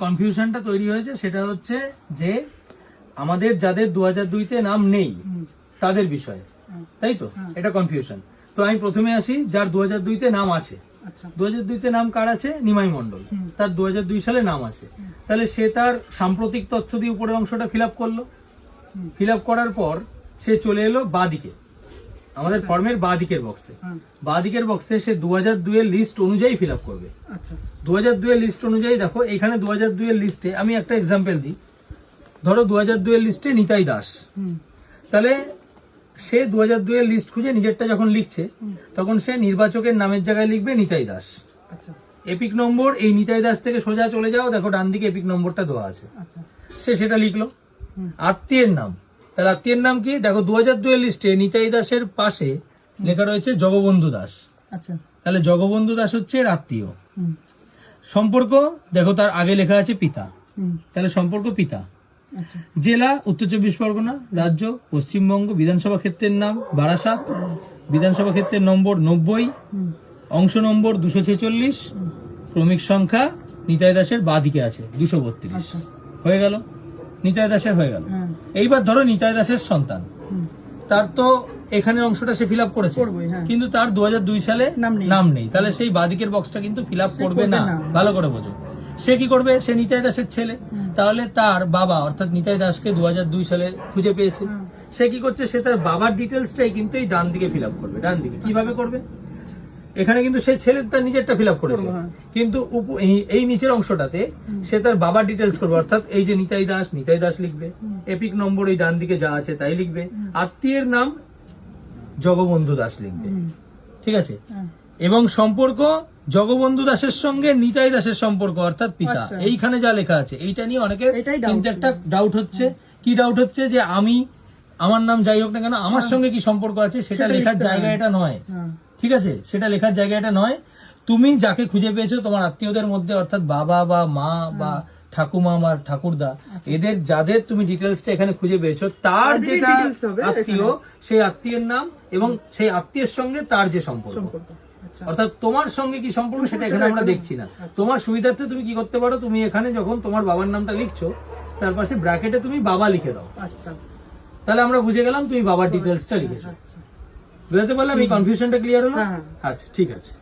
কনফিউশনটা তৈরি হয়েছে সেটা হচ্ছে যে আমাদের যাদের 2002-তে নাম নেই তাদের বিষয়ে, তাই তো? এটা কনফিউশন। তো আমি প্রথমে আসি যার 2002-তে নাম আছে। 2002-তে নাম কার আছে? নিমাই মণ্ডল। তার 2002 সালে নাম আছে। তাহলে সে তার সাম্প্রতিক তথ্য দিয়ে উপরের অংশটা ফিল আপ করলো। ফিল আপ করার পর সে চলে এলো বাঁদিকে, আমাদের ফর্মের বাঁদিকের বক্সে। বাঁদিকের বক্সে সে 2002 এর লিস্ট অনুযায়ী ফিল আপ করবে। 2002 এর লিস্ট অনুযায়ী দেখো এখানে 2002 এর লিস্টে আমি একটা এক্সাম্পল দিই। ধরো 2002 এর লিস্টে নিতাই দাস, তাহলে সে 2002 এর লিস্ট খুঁজে নিজেরটা যখন লিখছে তখন সে নির্বাচকের নামের জায়গায় লিখবে নিতাই দাস। এপিক নম্বর এই নিতাই দাস থেকে সোজা চলে যাও, দেখো ডান দিকে এপিক নম্বরটা দেওয়া আছে। সে সেটা লিখলো। আত্মীয়ের নাম, তাহলে আত্মীয়ের নাম কি? দেখো 2002 এর লিস্টে নিতাই দাসের পাশে লেখা রয়েছে জগবন্ধু দাস। তাহলে জগবন্ধু দাস হচ্ছে এর আত্মীয়। সম্পর্ক দেখো তার আগে লেখা আছে পিতা, তাহলে সম্পর্ক পিতা। জেলা উত্তর 24 পরগনা, রাজ্য পশ্চিমবঙ্গ, বিধানসভা ক্ষেত্রের নাম বারাসাত, বিধানসভা ক্ষেত্রের নম্বর 90, অংশ নম্বর 246, ক্রমিক সংখ্যা নিতাই দাসের বাঁদিকে আছে 232। হয়ে গেল, নিতাই দাসের হয়ে গেল। এইবার ধরো নিতাই দাসের সন্তান, তার তো এখানে অংশটা সে ফিল আপ করেছে, কিন্তু তার 2002 সালে নাম নেই, তাহলে সেই বাঁদিকের বক্সটা কিন্তু ফিল আপ করবে না। ভালো করে বোঝো। সে কি করবে? সে নিতাই দাসের ছেলে, তাহলে তার বাবা অর্থাৎ নিতাই দাসকে 2002 সালে খুঁজে পেয়েছে। সে কি করছে? সে তার বাবার ডিটেলসটাই কিন্তু এই ডান দিকে ফিল আপ করবে। ডান দিকে কিভাবে করবে? এখানে কিন্তু সেই ছেলে তার নিজেরটা ফিল আপ করেছে, কিন্তু এই নিচের অংশটাতে সে তার বাবার ডিটেলস করবে, অর্থাৎ এই যে নিতাই দাস লিখবে, এপিক নম্বর এই ডান দিকে যা আছে তাই লিখবে, আত্মীয়ের নাম জগবন্ধু দাস লিখবে। ঠিক আছে? এবং সম্পর্ক জগবন্ধু দাসের সঙ্গে নিতাই দাসের সম্পর্ক অর্থাৎ পিতা। এইখানে যা লেখা আছে এইটা নিয়ে অনেকের কিন্তু একটা ডাউট হচ্ছে। কি ডাউট হচ্ছে? যে আমার নাম যাই হোক না কেন আমার সঙ্গে কি সম্পর্ক আছে সেটা লেখার জায়গা এটা নয়। ঠিক আছে? সেটা লেখার জায়গা এটা নয়। তুমি যাকে খুঁজে পেয়েছো তোমার আত্মীয়দের মধ্যে অর্থাৎ বাবা বা মা বা ঠাকুমা বা ঠাকুরদা, এদের যাদের তুমি ডিটেলসটা এখানে খুঁজে পেয়েছো তার যেটা আত্মীয় সেই আত্মীয়ের নাম এবং সেই আত্মীয়ের সঙ্গে তার যে সম্পর্ক, অর্থাৎ তোমার সঙ্গে কি সম্পর্ক সেটা এখানে আমরা দেখছি না। তোমার সুবিধার্থে তুমি কি করতে পারো? তুমি এখানে যখন তোমার বাবার নামটা লিখছো তার পাশে ব্র্যাকেটে তুমি বাবা লিখে দাও। তাহলে আমরা বুঝে গেলাম তুমি বাবার ডিটেলসটা লিখেছো। বুঝতে পারলাম? এই কনফিউশনটা ক্লিয়ার হলো? আচ্ছা, ঠিক আছে।